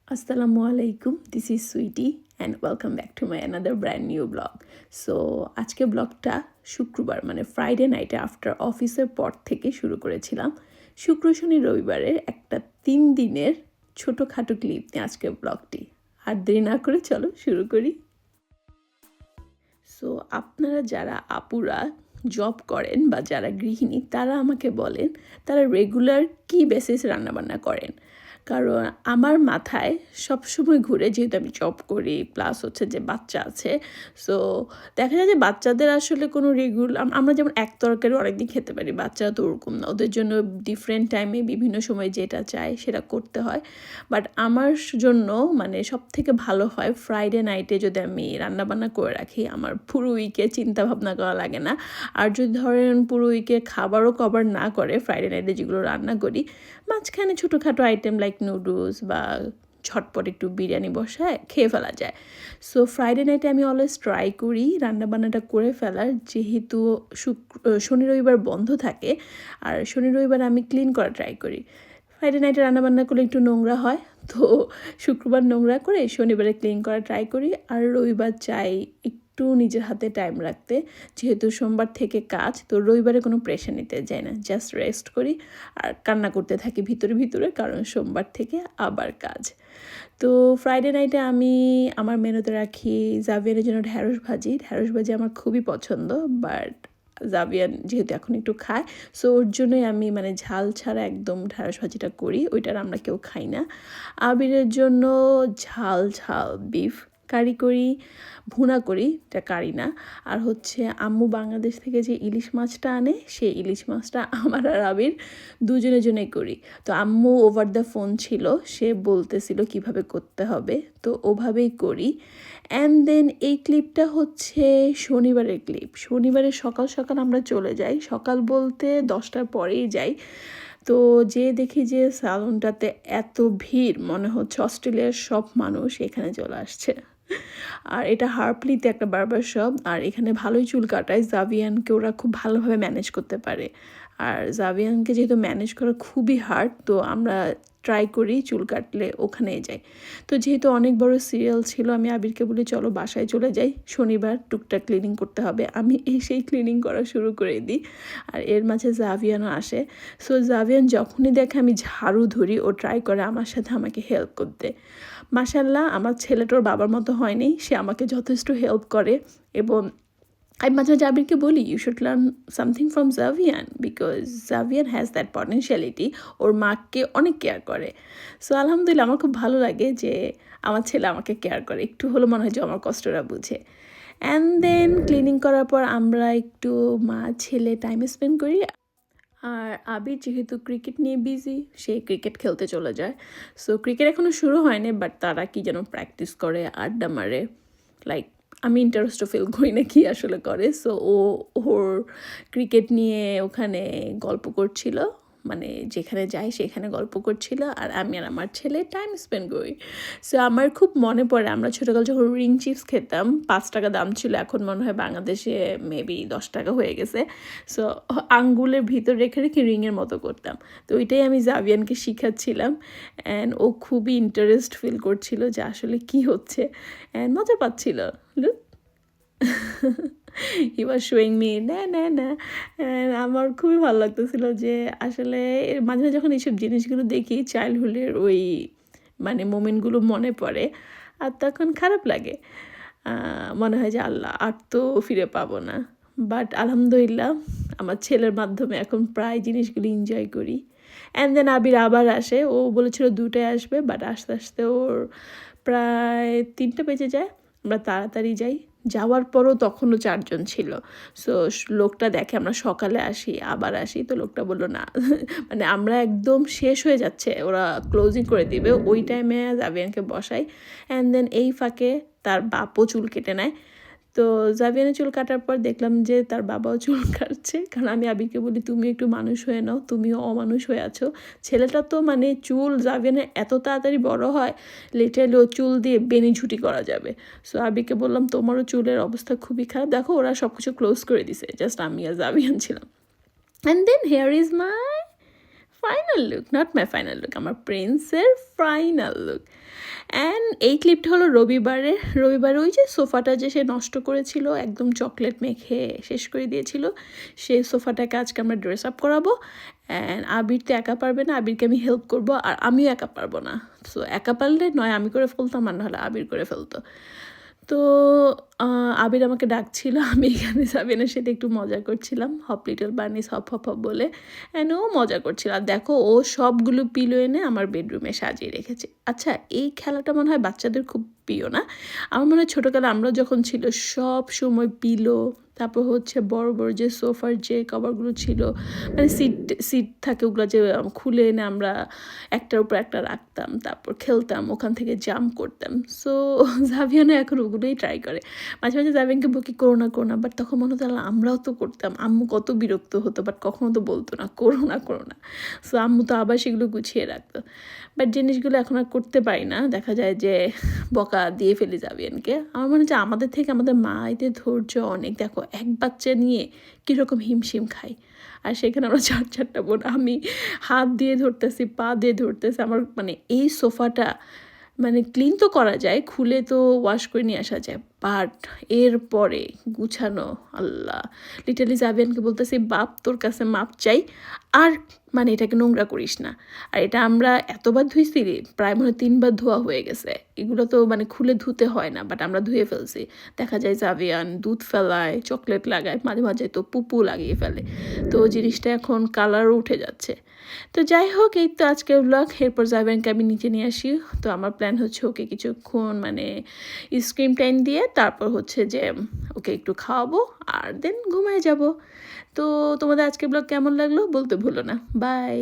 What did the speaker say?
Assalamu alaikum, this is Sweetie and welcome back to my another brand new vlog. So আজকে ব্লগটা শুক্রবার মানে Friday নাইটে after অফিসের পর থেকে শুরু করেছিলাম। শুক্র শনি রবিবারের একটা 3 দিনের ছোটোখাটো ক্লিপ নিয়ে আজকে ব্লগটি। আর দেরি না করে চলো শুরু করি। সো আপনারা যারা আপুরা জব করেন বা যারা গৃহিণী তারা আমাকে বলেন তারা রেগুলার কী বেসিস রান্নাবান্না করেন, কারণ আমার মাথায় সবসময় ঘুরে, যেহেতু আমি জব করি প্লাস হচ্ছে যে বাচ্চা আছে। সো দেখা যায় যে বাচ্চাদের আসলে কোনো আমরা যেমন এক তরকারি অনেকদিন খেতে পারি, বাচ্চারা তো ওরকম না, ওদের জন্য ডিফারেন্ট টাইমে বিভিন্ন সময় যেটা চায় সেটা করতে হয়। বাট আমার জন্য মানে সব থেকে ভালো হয় ফ্রাইডে নাইটে যদি আমি রান্নাবান্না করে রাখি, আমার পুরো উইকে চিন্তা ভাবনা করা লাগে না। আর যদি ধরেন পুরো উইকে খাবারও কভার না করে ফ্রাইডে নাইটে যেগুলো রান্না করি, মাঝখানে ছোটোখাটো আইটেম লাইক নুডলস বা ঝটপট একটু বিরিয়ানি বসায় খেয়ে ফেলা যায়। সো ফ্রাইডে নাইটে আমি অলওয়েজ ট্রাই করি রান্নাবান্নাটা করে ফেলার, যেহেতু শনি রবিবার বন্ধ থাকে আর শনি রবিবার আমি ক্লিন করা ট্রাই করি। ফ্রাইডে নাইটে রান্নাবান্না করলে একটু নোংরা হয়, তো শুক্রবার নোংরা করে শনিবারে ক্লিন করা ট্রাই করি। আর রবিবার চাই একটু নিজের হাতে টাইম রাখতে, যেহেতু সোমবার থেকে কাজ, তো রবিবারে কোনো প্রেশার নিতে যাই না, জাস্ট রেস্ট করি আর কান্না করতে থাকি ভিতরে ভিতরে, কারণ সোমবার থেকে আবার কাজ। তো ফ্রাইডে নাইটে আমি আমার মেনুতে রাখি জাভিয়ানের জন্য ঢ্যাঁড়স ভাজি আমার খুবই পছন্দ, বাট জাভিয়ান যেহেতু এখন একটু খায়, সো ওর জন্যই আমি মানে ঝাল ছাড়া একদম ঢ্যাঁড়স ভাজিটা করি, ওইটার আমরা কেউ খাই না। আবিরের জন্য ঝাল বিফ কারি করি, ভুনা করি, এটা কারি না। আর হচ্ছে আম্মু বাংলাদেশ থেকে যে ইলিশ মাছটা আনে, সেই ইলিশ মাছটা আমার আর আবির দুজনের জন্যই করি। তো আম্মু ওভার দ্য ফোন ছিল, সে বলতেছিল কিভাবে করতে হবে, তো ওভাবেই করি। অ্যান্ড দেন এই ক্লিপটা হচ্ছে শনিবারের ক্লিপ। শনিবারে সকাল সকাল আমরা চলে যাই, সকাল বলতে 10টার পরেই যাই। তো যে দেখি যে সালনটাতে এত ভিড়, মনে হচ্ছে অস্ট্রেলিয়ার সব মানুষ এখানে চলে আসছে। আর এটা হার্পলিতে একটা বারবার শপ, আর এখানে ভালোই চুল কাটায়। জাভিয়ানকে ওরা খুব ভালোভাবে ম্যানেজ করতে পারে, আর জাভিয়ানকে যেহেতু ম্যানেজ করা খুবই হার্ড, তো আমরা ট্রাই করি চুল কাটলে ওখানেই যাই। তো যেহেতু অনেক বড় সিরিয়াল ছিল, আমি আবিরকে বলি চলো বাসায় চলে যাই, শনিবার টুকটাক ক্লিনিং করতে হবে। আমি এসেই ক্লিনিং করা শুরু করে দিই, আর এর মাঝে জাভিয়ানও আসে। সো জাভিয়ান যখনই দেখে আমি ঝাড়ু ধরি, ও ট্রাই করে আমার সাথে আমাকে হেল্প করতে। মাশাল্লাহ, আমার ছেলেটার বাবার মতো হয়নি, সে আমাকে যথেষ্ট হেল্প করে। এবং আমি মাঝে মাঝে আবিরকে বলি you should learn something from Javian, because Javian has that potentiality, ওর মাকে অনেক কেয়ার করে। সো আলহামদুলিল্লাহ, আমার খুব ভালো লাগে যে আমার ছেলে আমাকে কেয়ার করে, একটু হলো মনে হয় যে আমার কষ্টটা বুঝে। অ্যান্ড দেন ক্লিনিং করার পর আমরা একটু মা ছেলে টাইম স্পেন্ড করি। আর আবির যেহেতু ক্রিকেট নিয়ে বিজি, সে ক্রিকেট খেলতে চলে যায়। সো ক্রিকেট এখনও শুরু হয়নি, বাট তারা কি যেন প্র্যাকটিস করে, আড্ডা মারে, লাইক আমি ইন্টারেস্টও ফিল করি না কি আসলে করে। সো ওর ক্রিকেট নিয়ে ওখানে গল্প করছিল, মানে যেখানে যাই সেখানে গল্প করছিল, আর আমি আর আমার ছেলে টাইম স্পেন্ড করি। সো আমার খুব মনে পড়ে আমরা ছোটোকাল যখন রিং চিপস খেতাম, 5 টাকা দাম ছিল, এখন মনে হয় বাংলাদেশে মেবি 10 টাকা হয়ে গেছে। সো আঙ্গুলের ভিতর রেখে রেখে রিংয়ের মতো করতাম, তো ওইটাই আমি জাভিয়ানকে শিখাচ্ছিলাম। অ্যান্ড ও খুবই ইন্টারেস্ট ফিল করছিল যে আসলে কি হচ্ছে, অ্যান্ড মজা পাচ্ছিল। লুক হি ওয়াজ শোয়িং মি না। আমার খুবই ভালো লাগতেছিল যে আসলে মাঝে মাঝে যখন এইসব জিনিসগুলো দেখি, চাইল্ডহুডের ওই মানে মোমেন্টগুলো মনে পড়ে, আর তখন খারাপ লাগে, মনে হয় যে আল্লাহ আর তো ফিরে পাবো না। বাট আলহামদুলিল্লাহ, আমার ছেলের মাধ্যমে এখন প্রায় জিনিসগুলো এনজয় করি। অ্যান্ড দেন আবির আবার আসে, ও বলেছিল 2টায় আসবে, বাট আস্তে আস্তে ওর প্রায় 3টা বেজে যায়। আমরা তাড়াতাড়ি যাই, যাওয়ার পরও তখনও 4জন ছিল। সো লোকটা দেখে আমরা সকালে আসি আবার আসি, তো লোকটা বললো না মানে আমরা একদম শেষ হয়ে যাচ্ছে, ওরা ক্লোজিং করে দিবে, ওই টাইমে জাভিয়ানকে বসাই। অ্যান্ড দেন এই ফাঁকে তার বাপও চুল কেটে নেয়। তো জাভিয়ানের চুল কাটার পর দেখলাম যে তার বাবাও চুল কাটছে, কারণ আমি আবিরকে বলি তুমি একটু মানুষ হয়ে নাও, তুমিও অমানুষ হয়ে আছো। ছেলেটা তো মানে চুল জাভিয়ানের এত তাড়াতাড়ি বড় হয়, লিটারালি ও চুল দিয়ে বেনি ঝুটি করা যাবে। সো আবিরকে বললাম তোমারও চুলের অবস্থা খুবই খারাপ, দেখো ওরা সব কিছু ক্লোজ করে দিছে, জাস্ট আমি আর জাভিয়ান ছিলাম। And then here is my final look, not my final look, আমার প্রিন্সের ফাইনাল লুক। অ্যান্ড এই ক্লিপটা হলো রবিবারে ওই যে সোফাটা যে সে নষ্ট করেছিল, একদম চকলেট মেখে শেষ করে দিয়েছিল, সেই সোফাটাকে আজকে আমরা ড্রেস আপ করাবো। অ্যান্ড আবির তো একা পারবে না, আবিরকে আমি হেল্প করবো, আর আমিও একা পারবো না। সো একা পারলে নয় আমি করে ফেলতাম, আর নাহলে আবির করে ফেলতো। তো আবির আমাকে ডাকছিল, আমি এখানে সাবিনার সাথে একটু মজা করছিলাম, hop little Burnes hop hop hop বলে। অ্যান্ড ও মজা করছিল, আর দেখো ও সবগুলো পিলো এনে আমার বেডরুমে সাজিয়ে রেখেছে। আচ্ছা, এই খেলাটা মনে হয় বাচ্চাদের খুব প্রিয় না? আমার মনে হয় ছোটোকালে আমরা যখন ছিল সব সময় পিলো, তারপর হচ্ছে বড় বড় যে সোফার যে কভারগুলো ছিল, মানে সিট থাকে, ওগুলো যে খুলে এনে আমরা একটার উপর একটা রাখতাম, তারপর খেলতাম, ওখান থেকে জাম্প করতাম। সো জাভিয়ানা এখন ওগুলোই ট্রাই করে। মাঝে মাঝে জাভিয়ানকে বকি করো না, বাট তখন মনে হতো আমরাও তো করতাম, আম্মু কত বিরক্ত হতো, বাট কখনো তো বলতো না করো না। সো আম্মু তো আবার সেগুলো গুছিয়ে রাখতো। বাট জিনিসগুলো এখন আর করতে পারি না, দেখা যায় যে বকা দিয়ে ফেলি জাভিয়ানকে। আমার মনে হচ্ছে আমাদের থেকে আমাদের মায়েদের ধৈর্য অনেক। দেখো এক বাচ্চা নিয়ে কীরকম হিমশিম খাই, আর সেখানে আমরা চারটা বোন, আমি হাত দিয়ে ধরতেছি, পা দিয়ে ধরতেছি। আমার মানে এই সোফাটা মানে ক্লিন তো করা যায়, খুলে তো ওয়াশ করে নিয়ে আসা যায়, বাট এরপরে গুছানো, আল্লাহ। লিটারলি জাভিয়ানকে বলতেছি বাপ তোর কাছে মাপ চাই, আর মানে এটাকে নোংরা করিস না। আর এটা আমরা এতবার ধুইছি, প্রায় মনে হয় 3 বার ধোয়া হয়ে গেছে। এগুলো তো মানে খুলে ধুতে হয় না, বাট আমরা ধুয়ে ফেলছি। দেখা যায় জাভিয়ান দুধ ফেলায়, চকলেট লাগায়, মাঝে মাঝে তো পুপু লাগিয়ে ফেলে। তো জিনিসটা এখন কালারও উঠে যাচ্ছে। তো যাই হোক, এই তো আজকের ব্লগ। এরপর জাভিয়ানকে আমি নিচে নিয়ে আসি। তো আমার প্ল্যান হচ্ছে ওকে কিছুক্ষণ মানে স্ক্রিন টাইম দিয়ে তারপর হচ্ছে যে ওকে একটু খাওয়াবো, আর দেন ঘুমায় যাব। তো তোমাদের আজকের ব্লগ কেমন লাগলো বলতে ভুলো না। বাই।